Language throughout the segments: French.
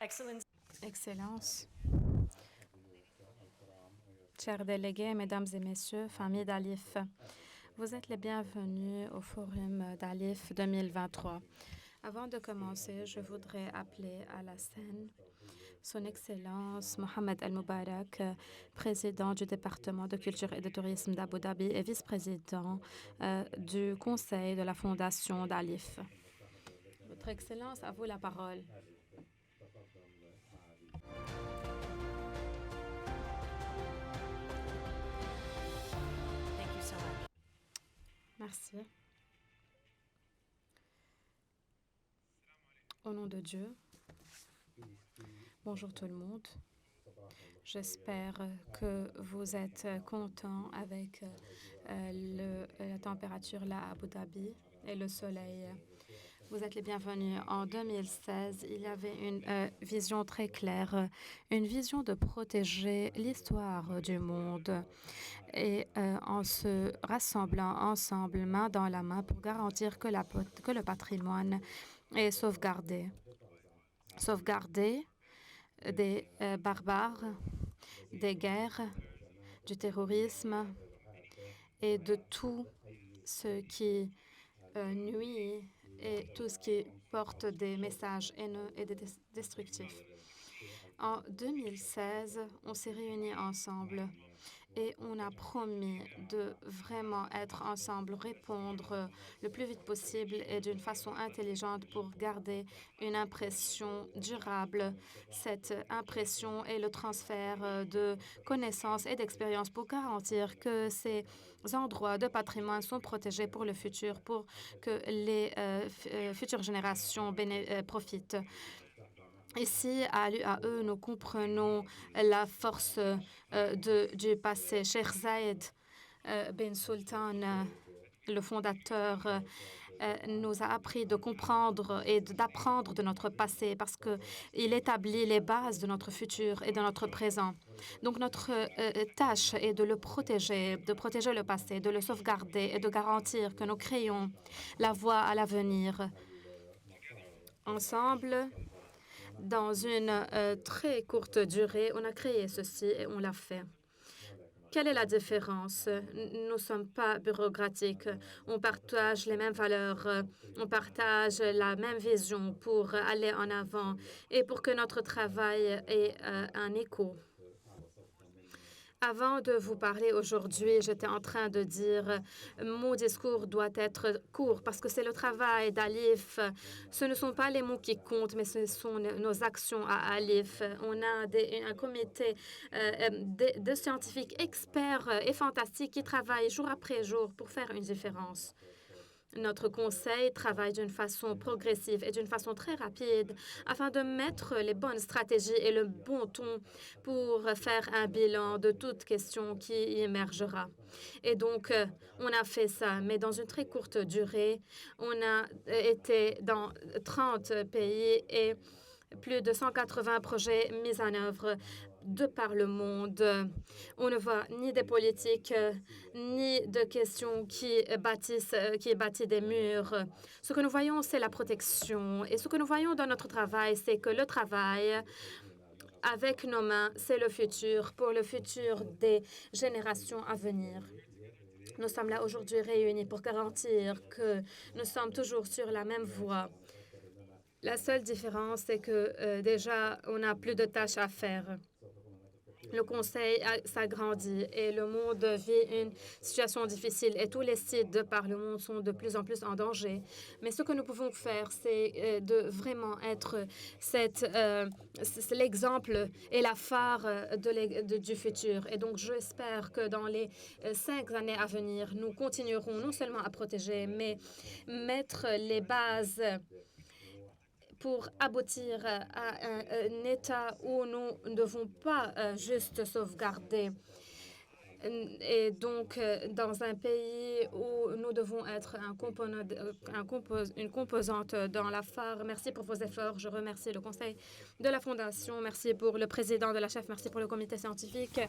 Excellence, chers délégués, Mesdames et Messieurs, famille d'Alif, vous êtes les bienvenus au Forum d'Alif 2023. Avant de commencer, je voudrais appeler à la scène Son Excellence Mohamed Al-Mubarak, président du département de culture et de tourisme d'Abu Dhabi et vice-président du conseil de la fondation d'Alif. Votre Excellence, à vous la parole. Merci. Au nom de Dieu, bonjour tout le monde. J'espère que vous êtes contents avec la température là à Abu Dhabi et le soleil. Vous êtes les bienvenus. En 2016, il y avait une vision très claire, une vision de protéger l'histoire du monde et en se rassemblant ensemble, main dans la main, pour garantir que le patrimoine est sauvegardé. Sauvegardé des barbares, des guerres, du terrorisme et de tout ce qui nuit et tout ce qui porte des messages haineux et destructifs. En 2016, on s'est réunis ensemble et on a promis de vraiment être ensemble, répondre le plus vite possible et d'une façon intelligente pour garder une impression durable. Cette impression et le transfert de connaissances et d'expériences pour garantir que ces endroits de patrimoine sont protégés pour le futur, pour que les futures générations profitent. Ici, à l'UAE, nous comprenons la force du passé. Cheikh Zayed bin Sultan, le fondateur, nous a appris de comprendre et d'apprendre de notre passé parce qu'il établit les bases de notre futur et de notre présent. Donc, notre tâche est de le protéger, de protéger le passé, de le sauvegarder et de garantir que nous créons la voie à l'avenir. Ensemble, dans une très courte durée, on a créé ceci et on l'a fait. Quelle est la différence? Nous ne sommes pas bureaucratiques. On partage les mêmes valeurs, on partage la même vision pour aller en avant et pour que notre travail ait un écho. Avant de vous parler aujourd'hui, j'étais en train de dire mon discours doit être court parce que c'est le travail d'Alif. Ce ne sont pas les mots qui comptent, mais ce sont nos actions à Alif. On a un comité de scientifiques experts et fantastiques qui travaillent jour après jour pour faire une différence. Notre conseil travaille d'une façon progressive et d'une façon très rapide afin de mettre les bonnes stratégies et le bon ton pour faire un bilan de toute question qui émergera. Et donc, on a fait ça, mais dans une très courte durée. On a été dans 30 pays et plus de 180 projets mis en œuvre de par le monde. On ne voit ni des politiques, ni de questions qui bâtissent des murs. Ce que nous voyons, c'est la protection. Et ce que nous voyons dans notre travail, c'est que le travail avec nos mains, c'est le futur, pour le futur des générations à venir. Nous sommes là aujourd'hui réunis pour garantir que nous sommes toujours sur la même voie. La seule différence, c'est que déjà, on n'a plus de tâches à faire. Le conseil s'agrandit et le monde vit une situation difficile et tous les sites de par le monde sont de plus en plus en danger. Mais ce que nous pouvons faire, c'est de vraiment être l'exemple et la phare du futur. Et donc, j'espère que dans les 5 années à venir, nous continuerons non seulement à protéger, mais mettre les bases pour aboutir à un état où nous ne devons pas juste sauvegarder. Et donc, dans un pays où nous devons être une composante dans la phare. Merci pour vos efforts. Je remercie le conseil de la Fondation. Merci pour le président de la chef. Merci pour le comité scientifique.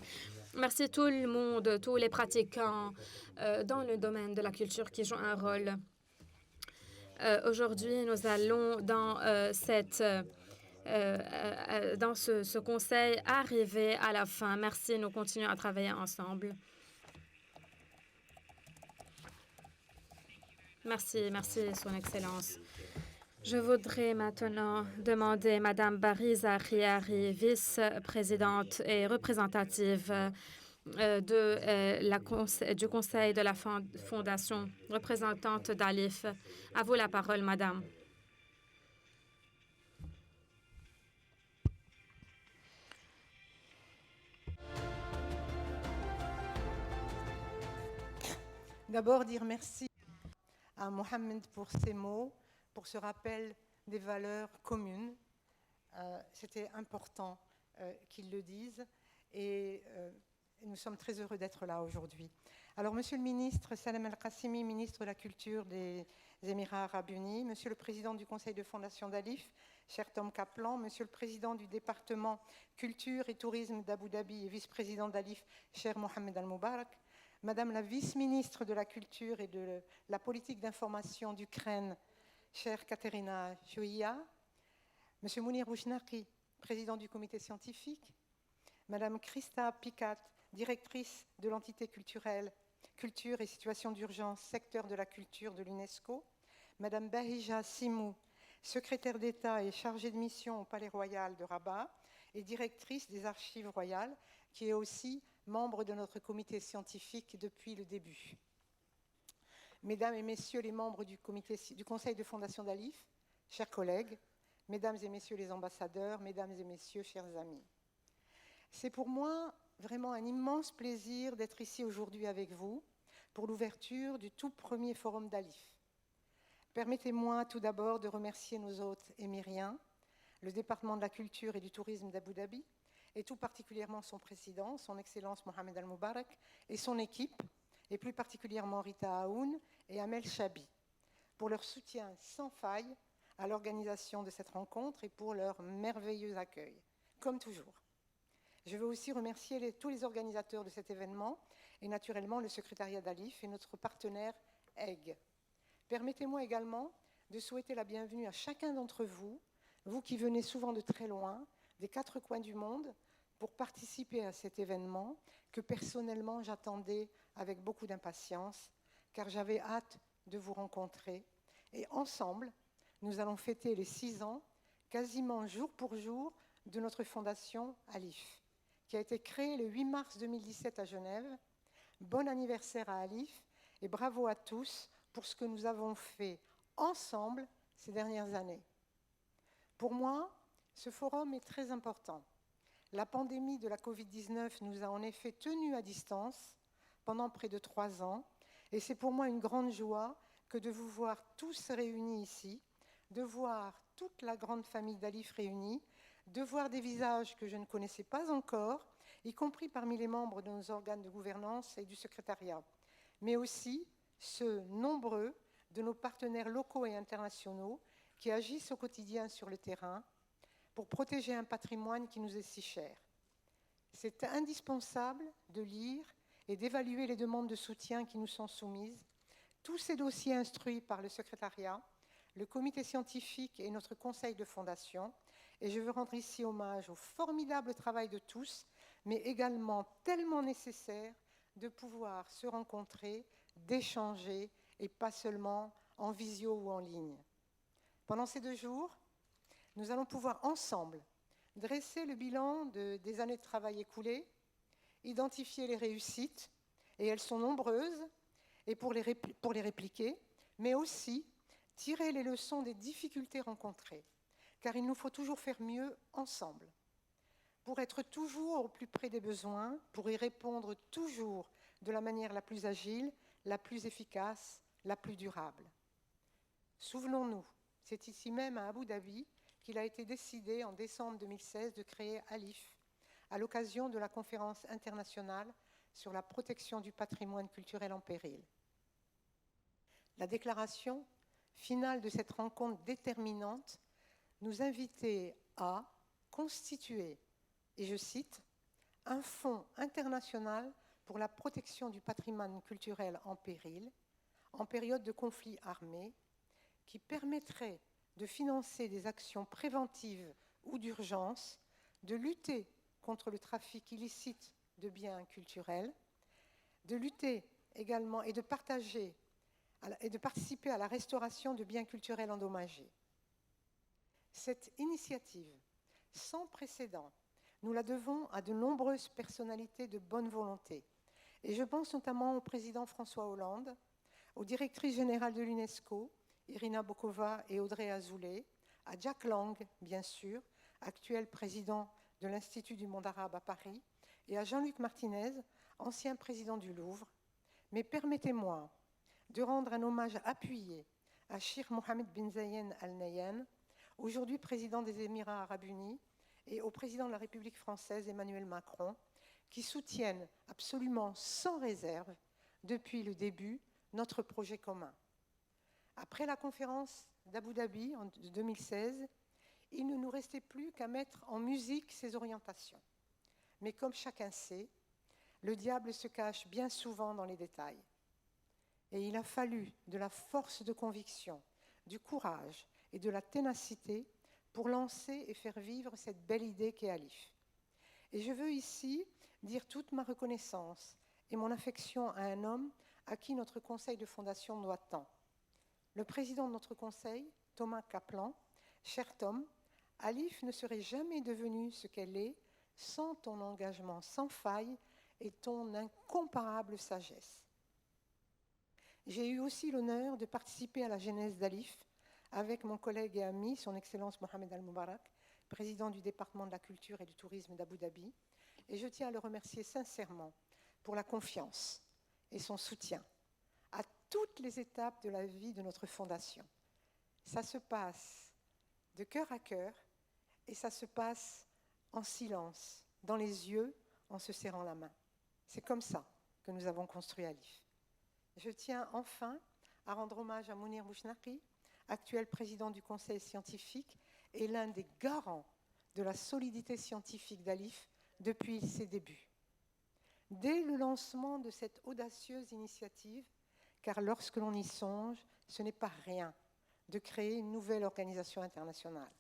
Merci tout le monde, tous les pratiquants dans le domaine de la culture qui jouent un rôle. Aujourd'hui, nous allons dans cette dans ce conseil arriver à la fin. Merci, nous continuons à travailler ensemble. Merci, Son Excellence. Je voudrais maintenant demander Madame Bariza Khiari, vice-présidente et représentative du conseil de la Fondation, représentante d'Alif. À vous la parole, Madame. D'abord, dire merci à Mohamed pour ses mots, pour ce rappel des valeurs communes. C'était important qu'il le dise et nous sommes très heureux d'être là aujourd'hui. Alors, Monsieur le ministre Salem El-Qassimi, ministre de la Culture des Émirats Arabes Unis, Monsieur le président du conseil de fondation d'Alif, cher Tom Kaplan, Monsieur le président du département Culture et Tourisme d'Abu Dhabi et vice-président d'Alif, cher Mohamed Al-Moubarak, Madame la vice-ministre de la Culture et de la politique d'information d'Ukraine, chère Katerina Jouia, Monsieur Mounir Boushnaki, président du comité scientifique, Madame Krista Picat, directrice de l'entité culturelle Culture et situation d'urgence, secteur de la culture de l'UNESCO, Madame Bahija Simou, secrétaire d'État et chargée de mission au Palais Royal de Rabat et directrice des Archives royales, qui est aussi membre de notre comité scientifique depuis le début. Mesdames et messieurs les membres du conseil de fondation d'Alif, chers collègues, mesdames et messieurs les ambassadeurs, mesdames et messieurs, chers amis. C'est pour moi vraiment un immense plaisir d'être ici aujourd'hui avec vous pour l'ouverture du tout premier forum d'Alif. Permettez-moi tout d'abord de remercier nos hôtes émiriens, le département de la culture et du tourisme d'Abu Dhabi, et tout particulièrement son président, son Excellence Mohamed Al-Moubarak, et son équipe, et plus particulièrement Rita Aoun et Amel Chabi, pour leur soutien sans faille à l'organisation de cette rencontre et pour leur merveilleux accueil, comme toujours. Je veux aussi remercier tous les organisateurs de cet événement, et naturellement le secrétariat d'Alif et notre partenaire EGG. Permettez-moi également de souhaiter la bienvenue à chacun d'entre vous, vous qui venez souvent de très loin, des 4 coins du monde, pour participer à cet événement que personnellement j'attendais avec beaucoup d'impatience, car j'avais hâte de vous rencontrer. Et ensemble, nous allons fêter les 6 ans, quasiment jour pour jour, de notre fondation Alif, qui a été créée le 8 mars 2017 à Genève. Bon anniversaire à Alif et bravo à tous pour ce que nous avons fait ensemble ces dernières années. Pour moi, ce forum est très important. La pandémie de la Covid-19 nous a en effet tenus à distance pendant près de 3 ans, et c'est pour moi une grande joie que de vous voir tous réunis ici, de voir toute la grande famille d'Alif réunie, de voir des visages que je ne connaissais pas encore, y compris parmi les membres de nos organes de gouvernance et du secrétariat, mais aussi ceux nombreux de nos partenaires locaux et internationaux qui agissent au quotidien sur le terrain pour protéger un patrimoine qui nous est si cher. C'est indispensable de lire et d'évaluer les demandes de soutien qui nous sont soumises, tous ces dossiers instruits par le secrétariat, le comité scientifique et notre conseil de fondation, et je veux rendre ici hommage au formidable travail de tous, mais également tellement nécessaire de pouvoir se rencontrer, d'échanger, et pas seulement en visio ou en ligne. Pendant ces 2 jours, nous allons pouvoir ensemble dresser le bilan des années de travail écoulées, identifier les réussites, et elles sont nombreuses, et pour les répliquer, mais aussi tirer les leçons des difficultés rencontrées, car il nous faut toujours faire mieux ensemble, pour être toujours au plus près des besoins, pour y répondre toujours de la manière la plus agile, la plus efficace, la plus durable. Souvenons-nous, c'est ici même à Abu Dhabi qu'il a été décidé en décembre 2016 de créer Alif, à l'occasion de la conférence internationale sur la protection du patrimoine culturel en péril. La déclaration finale de cette rencontre déterminante nous invitait à constituer, et je cite, un fonds international pour la protection du patrimoine culturel en péril, en période de conflit armé, qui permettrait de financer des actions préventives ou d'urgence, de lutter contre le trafic illicite de biens culturels, de lutter également et de partager et de participer à la restauration de biens culturels endommagés. Cette initiative sans précédent, nous la devons à de nombreuses personnalités de bonne volonté. Et je pense notamment au président François Hollande, aux directrices générales de l'UNESCO, Irina Bokova et Audrey Azoulay, à Jack Lang, bien sûr, actuel président de l'Institut du monde arabe à Paris, et à Jean-Luc Martinez, ancien président du Louvre. Mais permettez-moi de rendre un hommage appuyé à Sheikh Mohammed bin Zayed Al Nahyan, aujourd'hui président des Émirats arabes unis, et au président de la République française, Emmanuel Macron, qui soutiennent absolument sans réserve, depuis le début, notre projet commun. Après la conférence d'Abu Dhabi en 2016, il ne nous restait plus qu'à mettre en musique ces orientations. Mais comme chacun sait, le diable se cache bien souvent dans les détails. Et il a fallu de la force de conviction, du courage et de la ténacité pour lancer et faire vivre cette belle idée qu'est Alif. Et je veux ici dire toute ma reconnaissance et mon affection à un homme à qui notre conseil de fondation doit tant. Le président de notre conseil, Thomas Kaplan, cher Tom, Alif ne serait jamais devenue ce qu'elle est sans ton engagement sans faille et ton incomparable sagesse. J'ai eu aussi l'honneur de participer à la genèse d'Alif avec mon collègue et ami, son Excellence Mohamed Al-Moubarak, président du département de la culture et du tourisme d'Abu Dhabi, et je tiens à le remercier sincèrement pour la confiance et son soutien à toutes les étapes de la vie de notre fondation. Ça se passe de cœur à cœur et ça se passe en silence, dans les yeux, en se serrant la main. C'est comme ça que nous avons construit Alif. Je tiens enfin à rendre hommage à Mounir Bouchnaki, actuel président du conseil scientifique et l'un des garants de la solidité scientifique d'Alif depuis ses débuts. Dès le lancement de cette audacieuse initiative, car lorsque l'on y songe, ce n'est pas rien de créer une nouvelle organisation internationale.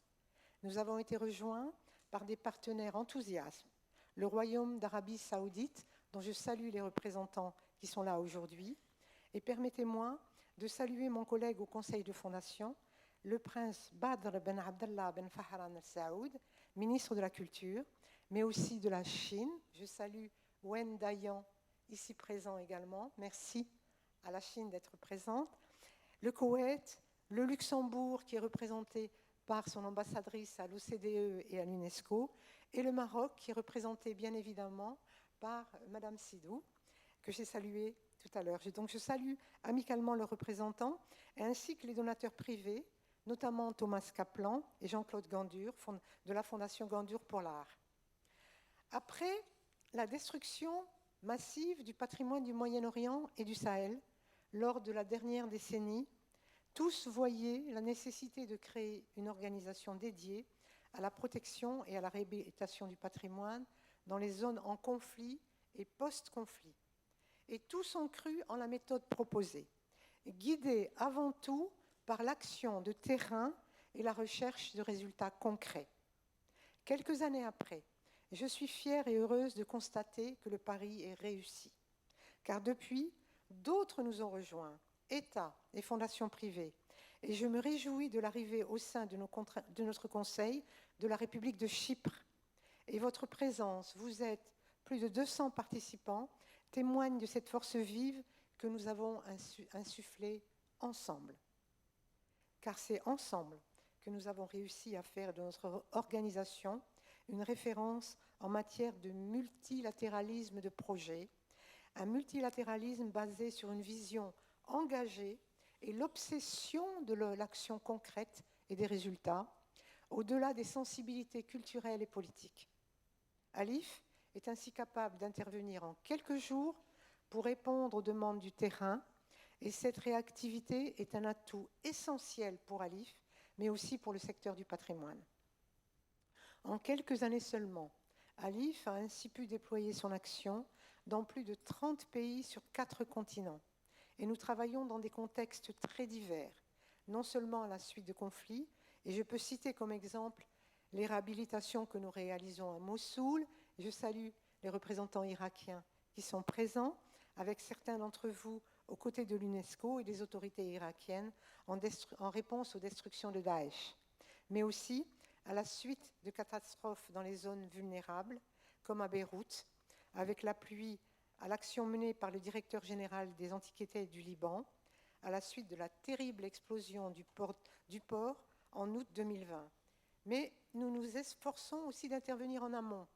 Nous avons été rejoints par des partenaires enthousiastes, le Royaume d'Arabie Saoudite, dont je salue les représentants qui sont là aujourd'hui, et permettez-moi de saluer mon collègue au conseil de fondation, le prince Badr ben Abdallah ben Fahran al-Saoud, ministre de la Culture, mais aussi de la Chine. Je salue Wen Dayan, ici présent également. Merci à la Chine d'être présente. Le Koweït, le Luxembourg, qui est représenté par son ambassadrice à l'OCDE et à l'UNESCO, et le Maroc, qui est représenté bien évidemment par Madame Sidou, que j'ai saluée tout à l'heure. Donc je salue amicalement leurs représentants, ainsi que les donateurs privés, notamment Thomas Kaplan et Jean-Claude Gandur, de la Fondation Gandur pour l'art. Après la destruction massive du patrimoine du Moyen-Orient et du Sahel, lors de la dernière décennie, tous voyaient la nécessité de créer une organisation dédiée à la protection et à la réhabilitation du patrimoine dans les zones en conflit et post-conflit. Et tous ont cru en la méthode proposée, guidée avant tout par l'action de terrain et la recherche de résultats concrets. Quelques années après, je suis fière et heureuse de constater que le pari est réussi, car depuis, d'autres nous ont rejoints, États et fondations privées, et je me réjouis de l'arrivée au sein de notre Conseil de la République de Chypre. Et votre présence, vous êtes plus de 200 participants, témoigne de cette force vive que nous avons insufflée ensemble. Car c'est ensemble que nous avons réussi à faire de notre organisation une référence en matière de multilatéralisme de projet, un multilatéralisme basé sur une vision engagée et l'obsession de l'action concrète et des résultats, au-delà des sensibilités culturelles et politiques. Alif est ainsi capable d'intervenir en quelques jours pour répondre aux demandes du terrain, et cette réactivité est un atout essentiel pour Alif, mais aussi pour le secteur du patrimoine. En quelques années seulement, Alif a ainsi pu déployer son action dans plus de 30 pays sur 4 continents, et nous travaillons dans des contextes très divers, non seulement à la suite de conflits, et je peux citer comme exemple les réhabilitations que nous réalisons à Mossoul. Je salue les représentants irakiens qui sont présents, avec certains d'entre vous aux côtés de l'UNESCO et des autorités irakiennes en réponse aux destructions de Daesh, mais aussi à la suite de catastrophes dans les zones vulnérables, comme à Beyrouth, avec l'appui à l'action menée par le directeur général des Antiquités du Liban, à la suite de la terrible explosion du port en août 2020. Mais nous nous efforçons aussi d'intervenir en amont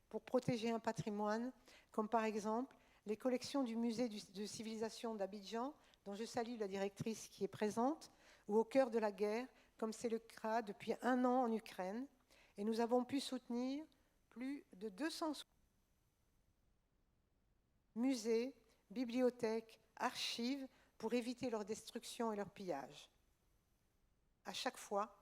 pour protéger un patrimoine, comme par exemple les collections du musée de civilisation d'Abidjan, dont je salue la directrice qui est présente, ou au cœur de la guerre, comme c'est le cas depuis 1 an en Ukraine. Et nous avons pu soutenir plus de 200 musées, bibliothèques, archives, pour éviter leur destruction et leur pillage. À chaque fois,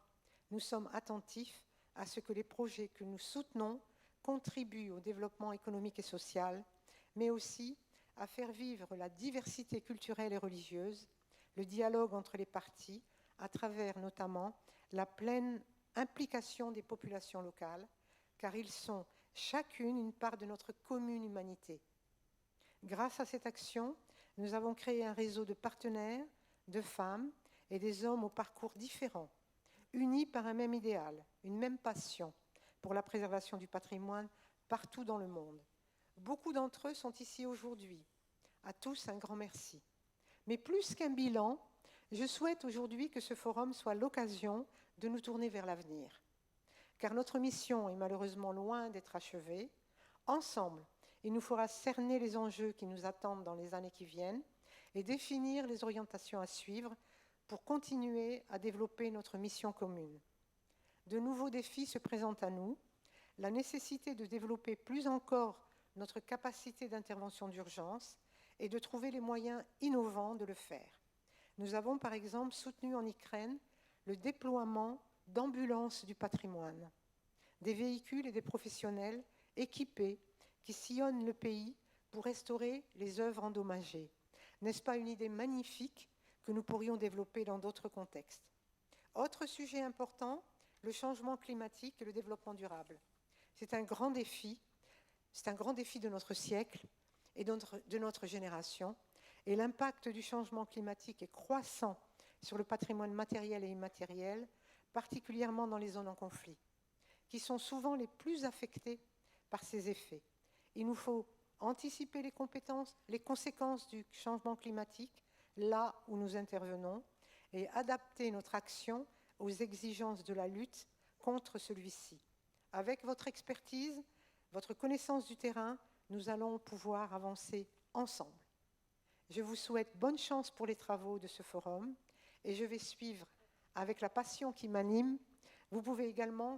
nous sommes attentifs à ce que les projets que nous soutenons contribuent au développement économique et social, mais aussi à faire vivre la diversité culturelle et religieuse, le dialogue entre les parties, à travers notamment la pleine implication des populations locales, car ils sont chacune une part de notre commune humanité. Grâce à cette action, nous avons créé un réseau de partenaires, de femmes et des hommes aux parcours différents, unis par un même idéal, une même passion pour la préservation du patrimoine partout dans le monde. Beaucoup d'entre eux sont ici aujourd'hui. À tous, un grand merci. Mais plus qu'un bilan, je souhaite aujourd'hui que ce forum soit l'occasion de nous tourner vers l'avenir. Car notre mission est malheureusement loin d'être achevée. Ensemble, il nous faudra cerner les enjeux qui nous attendent dans les années qui viennent et définir les orientations à suivre pour continuer à développer notre mission commune. De nouveaux défis se présentent à nous, la nécessité de développer plus encore notre capacité d'intervention d'urgence et de trouver les moyens innovants de le faire. Nous avons par exemple soutenu en Ukraine le déploiement d'ambulances du patrimoine, des véhicules et des professionnels équipés qui sillonnent le pays pour restaurer les œuvres endommagées. N'est-ce pas une idée magnifique que nous pourrions développer dans d'autres contextes? Autre sujet important, le changement climatique et le développement durable. C'est un grand défi de notre siècle et de notre génération, et l'impact du changement climatique est croissant sur le patrimoine matériel et immatériel, particulièrement dans les zones en conflit, qui sont souvent les plus affectées par ces effets. Il nous faut anticiper les conséquences du changement climatique là où nous intervenons et adapter notre action aux exigences de la lutte contre celui-ci. Avec votre expertise, votre connaissance du terrain, nous allons pouvoir avancer ensemble. Je vous souhaite bonne chance pour les travaux de ce forum et je vais suivre avec la passion qui m'anime. Vous pouvez également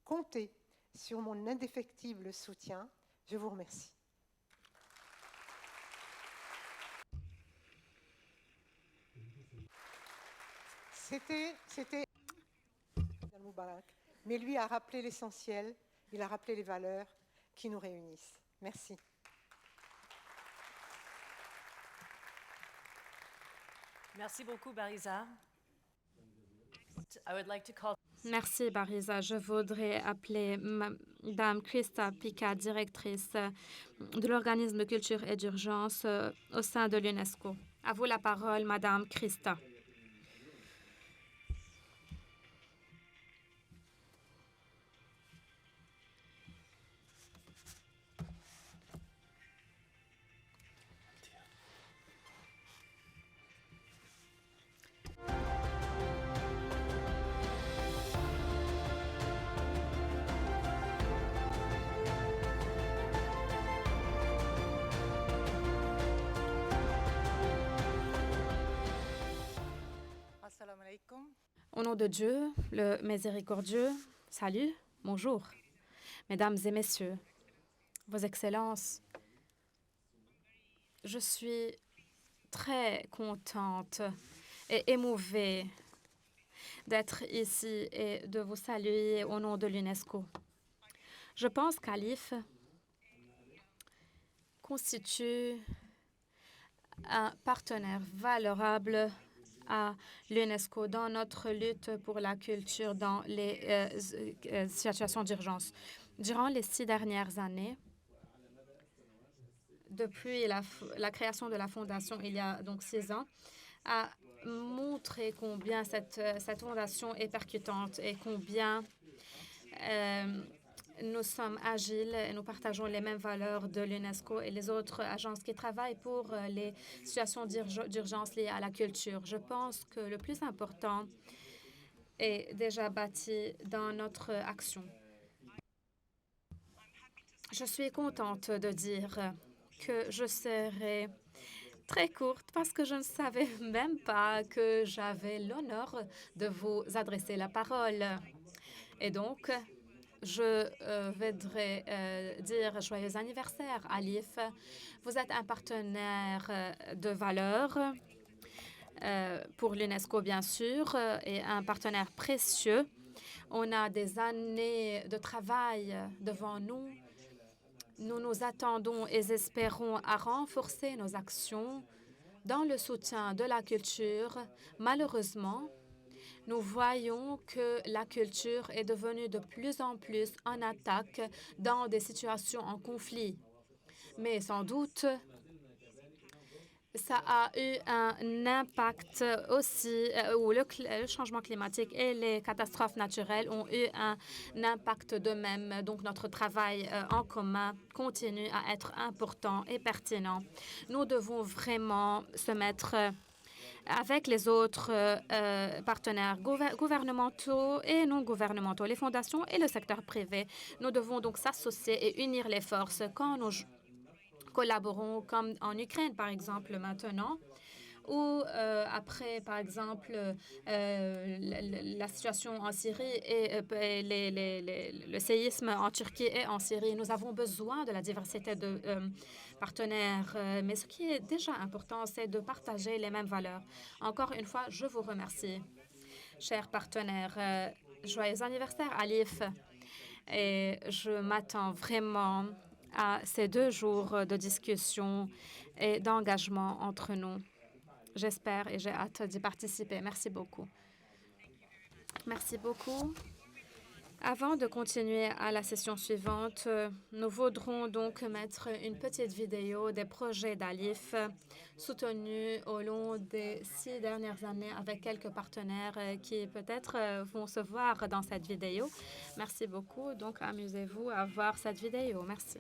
compter sur mon indéfectible soutien. Je vous remercie. C'était Moubarak, mais lui a rappelé l'essentiel, il a rappelé les valeurs qui nous réunissent. Merci. Merci beaucoup, Bariza. I would like to call... Merci, Bariza. Je voudrais appeler Mme Krista Pika, directrice de l'organisme de culture et d'urgence au sein de l'UNESCO. À vous la parole, Madame Krista. Au nom de Dieu, le miséricordieux, salut, bonjour. Mesdames et messieurs, Vos Excellences, je suis très contente et émouvée d'être ici et de vous saluer au nom de l'UNESCO. Je pense qu'ALIPH constitue un partenaire valorable à l'UNESCO dans notre lutte pour la culture dans les situations d'urgence. Durant les 6 dernières années, depuis la création de la Fondation il y a donc 6 ans, a montré combien cette fondation est percutante et combien nous sommes agiles et nous partageons les mêmes valeurs de l'UNESCO et les autres agences qui travaillent pour les situations d'urgence liées à la culture. Je pense que le plus important est déjà bâti dans notre action. Je suis contente de dire que je serai très courte parce que je ne savais même pas que j'avais l'honneur de vous adresser la parole. Et donc, je voudrais dire joyeux anniversaire, Alif. Vous êtes un partenaire de valeur pour l'UNESCO, bien sûr, et un partenaire précieux. On a des années de travail devant nous. Nous nous attendons et espérons à renforcer nos actions dans le soutien de la culture. Malheureusement, nous voyons que la culture est devenue de plus en plus en attaque dans des situations en conflit. Mais sans doute, ça a eu un impact aussi, où le changement climatique et les catastrophes naturelles ont eu un impact de même. Donc, notre travail en commun continue à être important et pertinent. Nous devons vraiment se mettre avec les autres partenaires gouvernementaux et non gouvernementaux, les fondations et le secteur privé. Nous devons donc s'associer et unir les forces quand nous collaborons, comme en Ukraine, par exemple, maintenant, ou après, par exemple, la situation en Syrie et le séisme en Turquie et en Syrie. Nous avons besoin de la diversité de partenaires, mais ce qui est déjà important, c'est de partager les mêmes valeurs. Encore une fois, je vous remercie, chers partenaires. Joyeux anniversaire, Alif. Et je m'attends vraiment à ces 2 jours de discussion et d'engagement entre nous. J'espère et j'ai hâte d'y participer. Merci beaucoup. Merci beaucoup. Avant de continuer à la session suivante, nous voudrons donc mettre une petite vidéo des projets d'Alif soutenus au long des 6 dernières années avec quelques partenaires qui peut-être vont se voir dans cette vidéo. Merci beaucoup. Donc, amusez-vous à voir cette vidéo. Merci.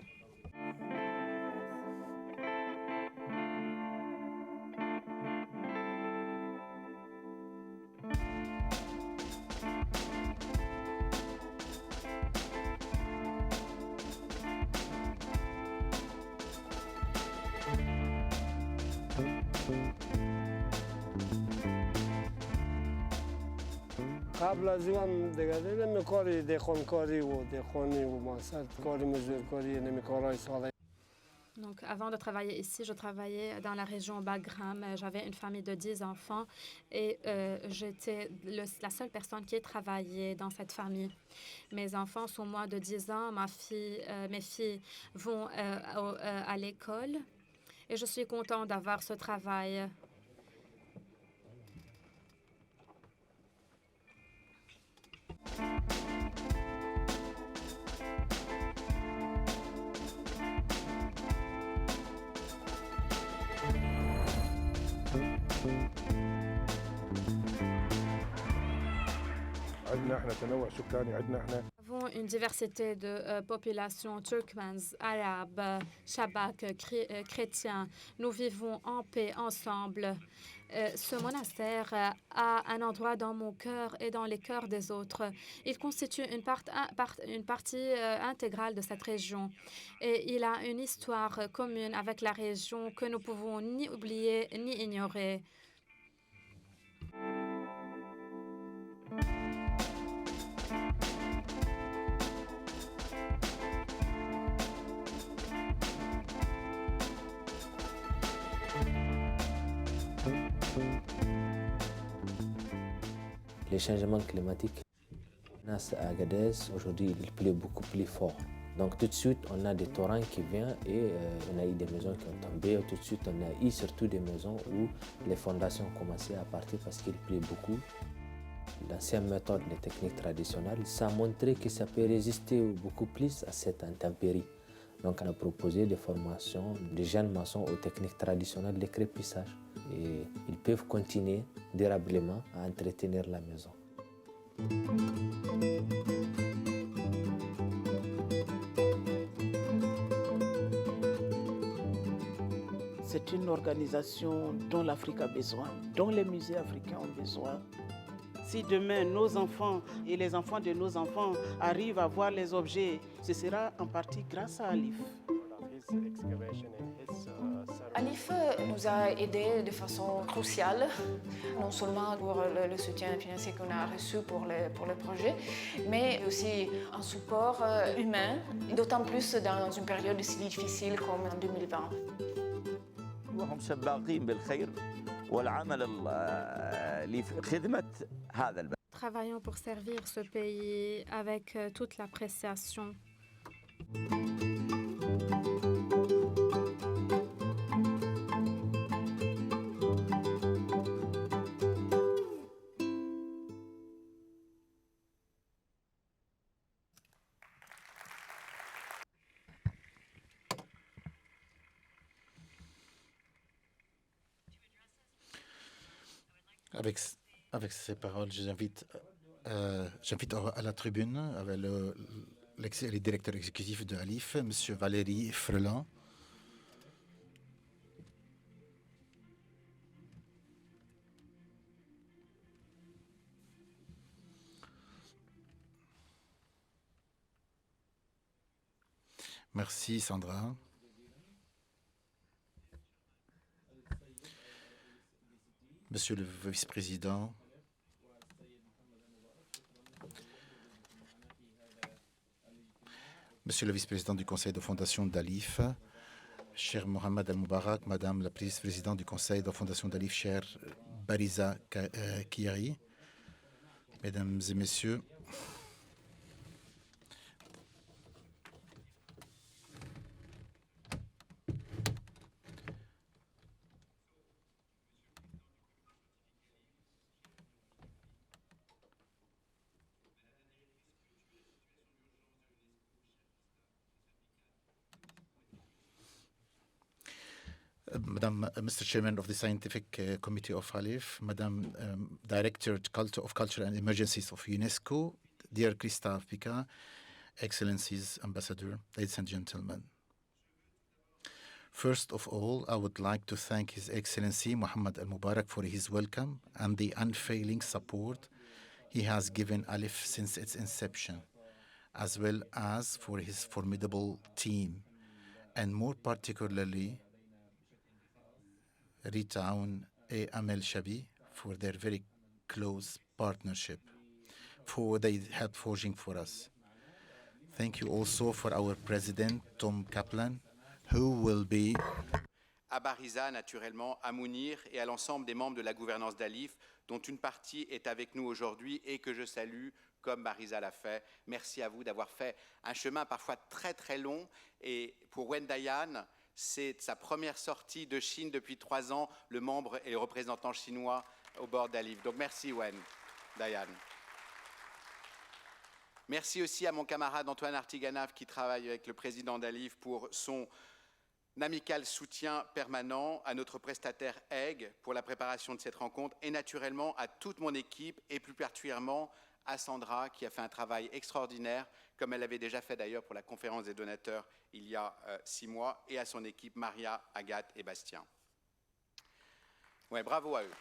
قبل از این دیگه نمی کاری دهقانکاری و دهقانی و مثلا کاری مزدورکاری نمی کارهای ساده. Donc, avant de travailler ici, je travaillais dans la région Bagram. J'avais une famille de 10 enfants et j'étais la seule personne qui travaillait dans cette famille. Mes enfants sont moins de 10 ans. Mes filles vont à l'école et je suis contente d'avoir ce travail. Nous avons une diversité de populations turkmènes, arabes, shabak, chrétiens. Nous vivons en paix ensemble. Ce monastère a un endroit dans mon cœur et dans les cœurs des autres. Il constitue une partie intégrale de cette région. Et il a une histoire commune avec la région que nous pouvons ni oublier ni ignorer. Les changements climatiques, à Agadez, aujourd'hui, il pleut beaucoup plus fort. Donc tout de suite, on a des torrents qui viennent et on a eu des maisons qui ont tombé. Tout de suite, on a eu surtout des maisons où les fondations ont commencé à partir parce qu'il pleut beaucoup. L'ancienne méthode, les techniques traditionnelles, ça a montré que ça peut résister beaucoup plus à cette intempérie. Donc on a proposé des formations de jeunes maçons aux techniques traditionnelles de crépissage. Et ils peuvent continuer durablement à entretenir la maison. C'est une organisation dont l'Afrique a besoin, dont les musées africains ont besoin. Si demain nos enfants et les enfants de nos enfants arrivent à voir les objets, ce sera en partie grâce à Alif. Alif nous a aidés de façon cruciale, non seulement pour le soutien financier qu'on a reçu pour le projet, mais aussi un support humain, d'autant plus dans une période si difficile comme en 2020. وهم سباقين بالخير والعمل لخدمة هذا البلد. Travaillons pour servir ce pays avec toute l'appréciation. Avec ces paroles, j'invite à la tribune avec le directeur exécutif de Alif, M. Valérie Freland. Merci Sandra. Monsieur le vice-président, Monsieur le vice-président du conseil de fondation d'Alif, cher Mohamed Al-Moubarak, Madame la vice-présidente du conseil de fondation d'Alif, cher Bariza Kiari, Mesdames et Messieurs, Mr. Chairman of the Scientific Committee of Alif, Madam Director of Culture and Emergencies of UNESCO, dear Christophe Picard, Excellencies, Ambassador, ladies and gentlemen. First of all, I would like to thank His Excellency Mohamed Al-Mubarak for his welcome and the unfailing support he has given Alif since its inception, as well as for his formidable team, and more particularly Ritaun and Amel Shabi for their very close partnership, for their help forging for us. Thank you also for our president, Tom Kaplan, who will be... À Bariza, naturellement, à Mounir et à l'ensemble des membres de la gouvernance d'Alif, dont une partie est avec nous aujourd'hui et que je salue comme Bariza l'a fait. Merci à vous d'avoir fait un chemin parfois très très long. Et pour Wen Dayan, c'est sa première sortie de Chine depuis 3 ans, le membre et le représentant chinois au bord d'Alif. Donc merci Wen Dayan. Merci aussi à mon camarade Antoine Artiganave qui travaille avec le président d'Alif pour son amical soutien permanent, à notre prestataire EGG pour la préparation de cette rencontre et naturellement à toute mon équipe et plus particulièrement à Sandra qui a fait un travail extraordinaire comme elle l'avait déjà fait d'ailleurs pour la conférence des donateurs il y a 6 mois et à son équipe Maria, Agathe et Bastien. Ouais, bravo à eux.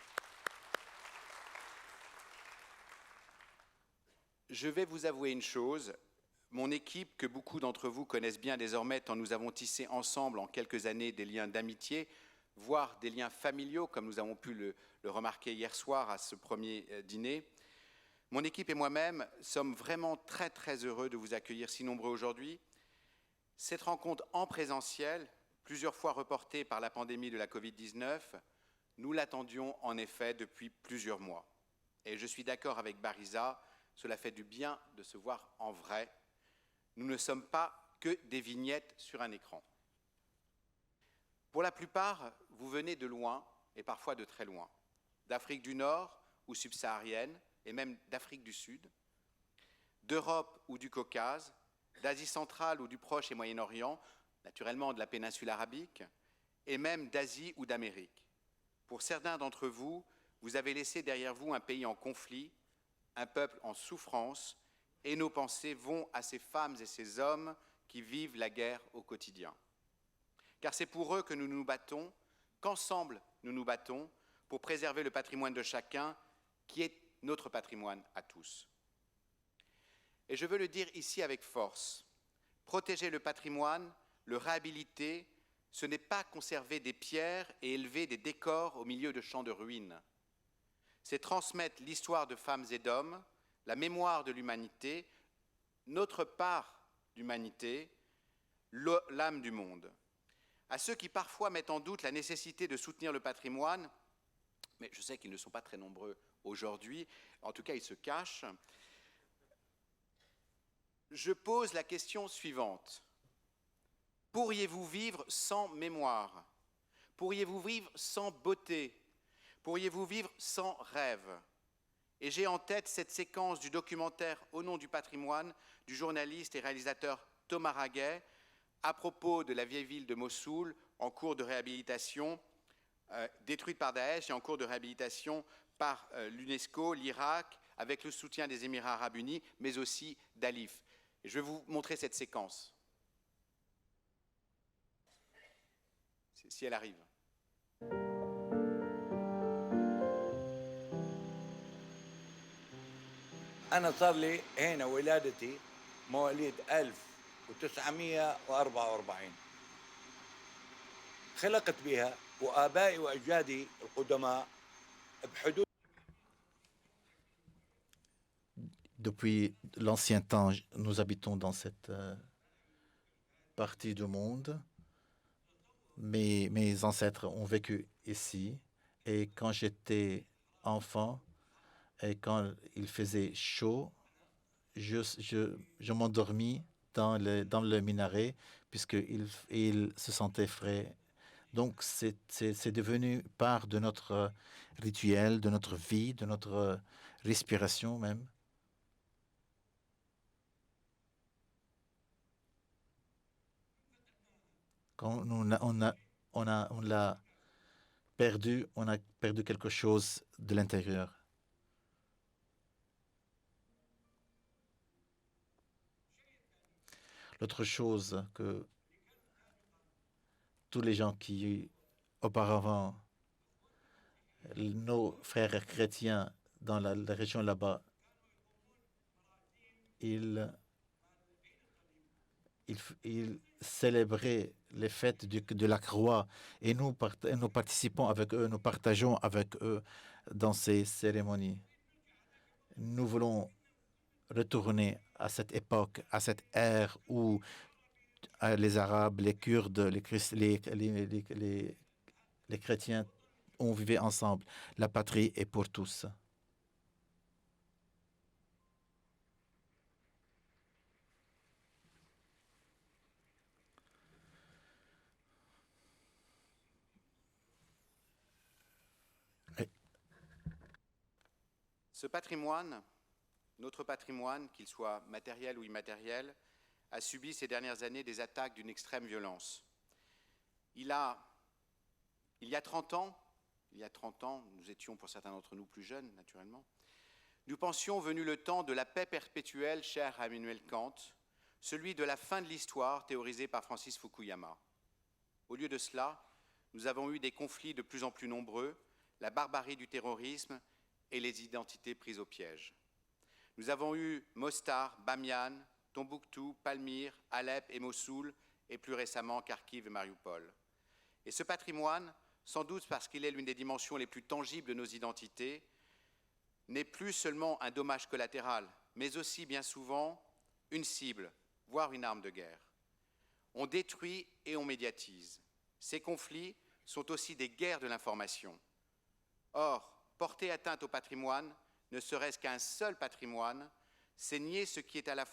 Je vais vous avouer une chose, mon équipe, que beaucoup d'entre vous connaissent bien désormais, tant nous avons tissé ensemble en quelques années des liens d'amitié, voire des liens familiaux, comme nous avons pu le remarquer hier soir à ce premier dîner. Mon équipe et moi-même sommes vraiment très très heureux de vous accueillir si nombreux aujourd'hui. Cette rencontre en présentiel, plusieurs fois reportée par la pandémie de la Covid-19, nous l'attendions en effet depuis plusieurs mois. Et je suis d'accord avec Bariza, cela fait du bien de se voir en vrai. Nous ne sommes pas que des vignettes sur un écran. Pour la plupart, vous venez de loin et parfois de très loin, d'Afrique du Nord ou subsaharienne et même d'Afrique du Sud, d'Europe ou du Caucase, d'Asie centrale ou du Proche et Moyen-Orient, naturellement de la péninsule arabique, et même d'Asie ou d'Amérique. Pour certains d'entre vous, vous avez laissé derrière vous un pays en conflit, un peuple en souffrance, et nos pensées vont à ces femmes et ces hommes qui vivent la guerre au quotidien. Car c'est pour eux que nous nous battons, qu'ensemble nous nous battons pour préserver le patrimoine de chacun, qui est notre patrimoine à tous. Et je veux le dire ici avec force, protéger le patrimoine, le réhabiliter, ce n'est pas conserver des pierres et élever des décors au milieu de champs de ruines. C'est transmettre l'histoire de femmes et d'hommes, la mémoire de l'humanité, notre part d'humanité, l'âme du monde. À ceux qui parfois mettent en doute la nécessité de soutenir le patrimoine, mais je sais qu'ils ne sont pas très nombreux aujourd'hui, en tout cas ils se cachent, je pose la question suivante. Pourriez-vous vivre sans mémoire? Pourriez-vous vivre sans beauté? Pourriez-vous vivre sans rêve? Et j'ai en tête cette séquence du documentaire Au nom du patrimoine du journaliste et réalisateur Thomas Raguet à propos de la vieille ville de Mossoul en cours de réhabilitation, détruite par Daesh et en cours de réhabilitation par l'UNESCO, l'Irak, avec le soutien des Émirats arabes unis, mais aussi d'Alif. Et je vais vous montrer cette séquence, si elle arrive. أنا صار لي هنا ولادتي مواليد 1944 خلقت بها وآبائي وأجدادي القدماء بحدود. Depuis l'ancien temps, nous habitons dans cette partie du monde. Mes ancêtres ont vécu ici et quand j'étais enfant et quand il faisait chaud, je m'endormis dans le minaret puisqu'il se sentait frais. Donc c'est devenu part de notre rituel, de notre vie, de notre respiration même. Quand on l'a perdu, on a perdu quelque chose de l'intérieur. L'autre chose que tous les gens qui auparavant, nos frères chrétiens dans la région là-bas, ils célébraient les fêtes de la croix et nous participons avec eux, nous partageons avec eux dans ces cérémonies. Nous voulons retourner à cette époque, à cette ère où les Arabes, les Kurdes, les chrétiens ont vécu ensemble. La patrie est pour tous. Ce patrimoine, notre patrimoine, qu'il soit matériel ou immatériel, a subi ces dernières années des attaques d'une extrême violence. Il y a 30 ans, nous étions pour certains d'entre nous plus jeunes naturellement, nous pensions venu le temps de la paix perpétuelle chère à Emmanuel Kant, celui de la fin de l'histoire théorisé par Francis Fukuyama. Au lieu de cela, nous avons eu des conflits de plus en plus nombreux, la barbarie du terrorisme et les identités prises au piège. Nous avons eu Mostar, Bamiyan, Tombouctou, Palmyre, Alep et Mossoul, et plus récemment Kharkiv et Mariupol. Et ce patrimoine, sans doute parce qu'il est l'une des dimensions les plus tangibles de nos identités, n'est plus seulement un dommage collatéral, mais aussi bien souvent une cible, voire une arme de guerre. On détruit et on médiatise. Ces conflits sont aussi des guerres de l'information. Or, porter atteinte au patrimoine, ne serait-ce qu'un seul patrimoine, c'est nier ce qui à la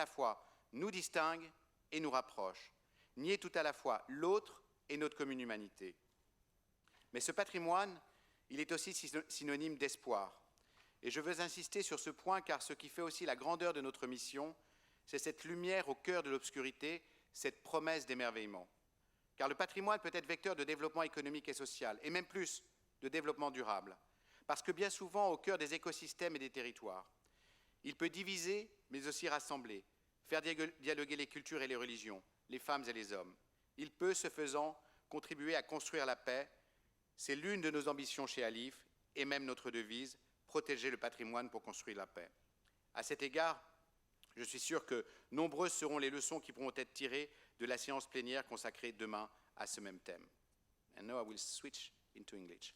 fois nous distingue et nous rapproche, nier tout à la fois l'autre et notre commune humanité. Mais ce patrimoine, il est aussi synonyme d'espoir. Et je veux insister sur ce point car ce qui fait aussi la grandeur de notre mission, c'est cette lumière au cœur de l'obscurité, cette promesse d'émerveillement. Car le patrimoine peut être vecteur de développement économique et social, et même plus, de développement durable. Parce que bien souvent, au cœur des écosystèmes et des territoires, il peut diviser, mais aussi rassembler, faire dialoguer les cultures et les religions, les femmes et les hommes. Il peut, ce faisant, contribuer à construire la paix. C'est l'une de nos ambitions chez Alif, et même notre devise, protéger le patrimoine pour construire la paix. À cet égard, je suis sûr que nombreuses seront les leçons qui pourront être tirées de la séance plénière consacrée demain à ce même thème. And now I will switch into English.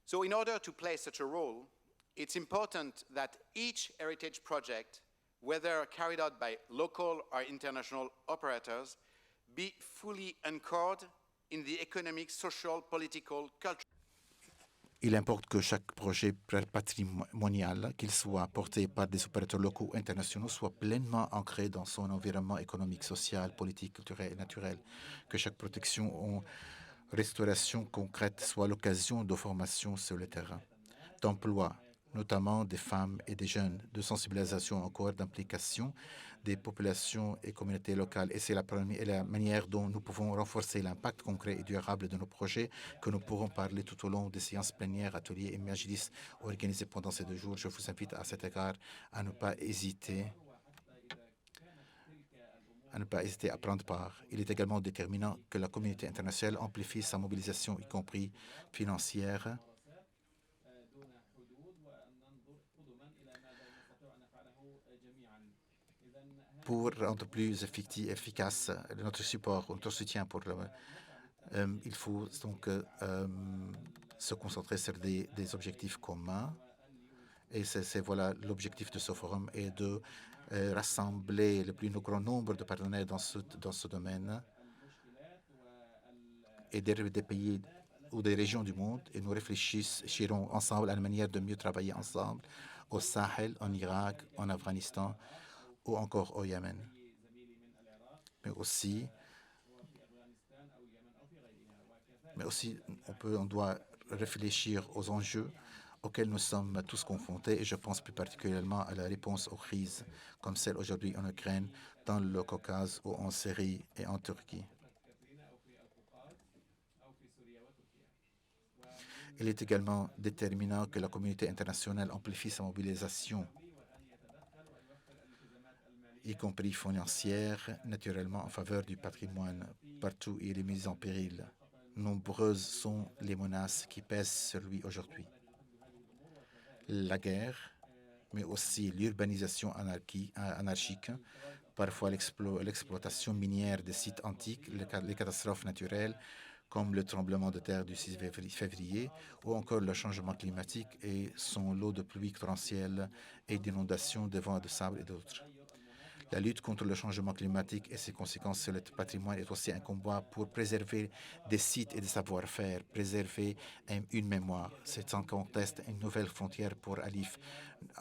So in order to play such a role, it's important that each heritage project, whether carried out by local or international operators, be fully anchored in the economic, social, political, cultural. Il importe que chaque projet patrimonial, qu'il soit porté par des opérateurs locaux ou internationaux, soit pleinement ancré dans son environnement économique, social, politique, culturel et naturel. Que chaque protection ou restauration concrète soit l'occasion de formation sur le terrain, d'emploi, notamment des femmes et des jeunes, de sensibilisation encore, d'implication des populations et communautés locales. Et c'est la manière dont nous pouvons renforcer l'impact concret et durable de nos projets que nous pourrons parler tout au long des séances plénières, ateliers et majlis organisés pendant ces 2 jours. Je vous invite à cet égard à ne pas hésiter à prendre part. Il est également déterminant que la communauté internationale amplifie sa mobilisation, y compris financière, pour rendre plus efficace notre support, notre soutien pour il faut donc se concentrer sur des objectifs communs. Et c'est voilà l'objectif de ce forum est de rassembler le plus grand nombre de partenaires dans ce domaine et des pays ou des régions du monde. Et nous réfléchirons ensemble à la manière de mieux travailler ensemble au Sahel, en Irak, en Afghanistan ou encore au Yémen. Mais aussi on doit réfléchir aux enjeux auxquels nous sommes tous confrontés, et je pense plus particulièrement à la réponse aux crises comme celle aujourd'hui en Ukraine, dans le Caucase ou en Syrie et en Turquie. Il est également déterminant que la communauté internationale amplifie sa mobilisation, y compris financière, naturellement en faveur du patrimoine, partout où il est mis en péril. Nombreuses sont les menaces qui pèsent sur lui aujourd'hui. La guerre, mais aussi l'urbanisation anarchique, parfois l'exploitation minière des sites antiques, les catastrophes naturelles, comme le tremblement de terre du 6 février, ou encore le changement climatique et son lot de pluies torrentielles et d'inondations, de vents de sable et d'autres. La lutte contre le changement climatique et ses conséquences sur le patrimoine est aussi un combat pour préserver des sites et des savoir-faire, préserver une mémoire. C'est sans conteste une nouvelle frontière pour Alif.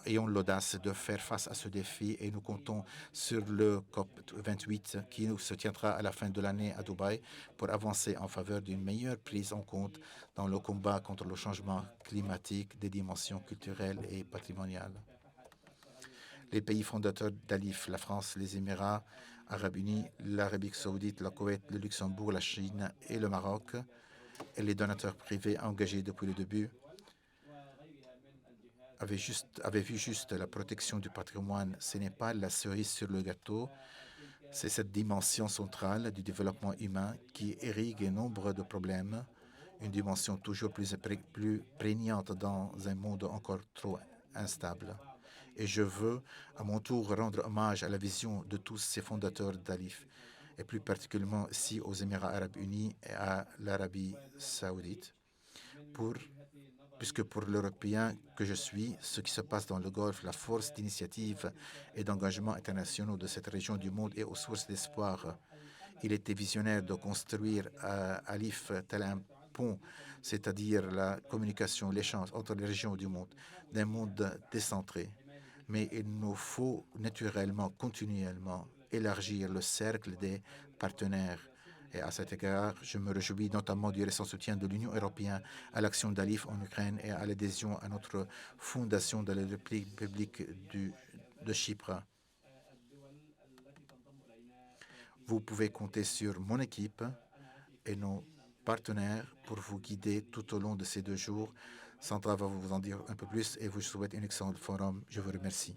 Ayons l'audace de faire face à ce défi et nous comptons sur le COP28 qui se tiendra à la fin de l'année à Dubaï pour avancer en faveur d'une meilleure prise en compte dans le combat contre le changement climatique des dimensions culturelles et patrimoniales. Les pays fondateurs d'Alif, la France, les Émirats arabes unis, l'Arabie saoudite, la Koweït, le Luxembourg, la Chine et le Maroc, et les donateurs privés engagés depuis le début, avaient vu juste la protection du patrimoine. Ce n'est pas la cerise sur le gâteau, c'est cette dimension centrale du développement humain qui irrigue nombre de problèmes, une dimension toujours plus prégnante dans un monde encore trop instable. Et je veux, à mon tour, rendre hommage à la vision de tous ces fondateurs d'Alif, et plus particulièrement ici aux Émirats arabes unis et à l'Arabie saoudite, puisque pour l'Européen que je suis, ce qui se passe dans le Golfe, la force d'initiative et d'engagement internationaux de cette région du monde est aux sources d'espoir. Il était visionnaire de construire à Alif tel un pont, c'est-à-dire la communication, l'échange entre les régions du monde, d'un monde décentré. Mais il nous faut naturellement, continuellement élargir le cercle des partenaires. Et à cet égard, je me réjouis notamment du récent soutien de l'Union européenne à l'action d'Alif en Ukraine et à l'adhésion à notre fondation de la République de Chypre. Vous pouvez compter sur mon équipe et nos partenaires pour vous guider tout au long de ces 2 jours. Sandra va vous en dire un peu plus et vous souhaite un excellent forum. Je vous remercie.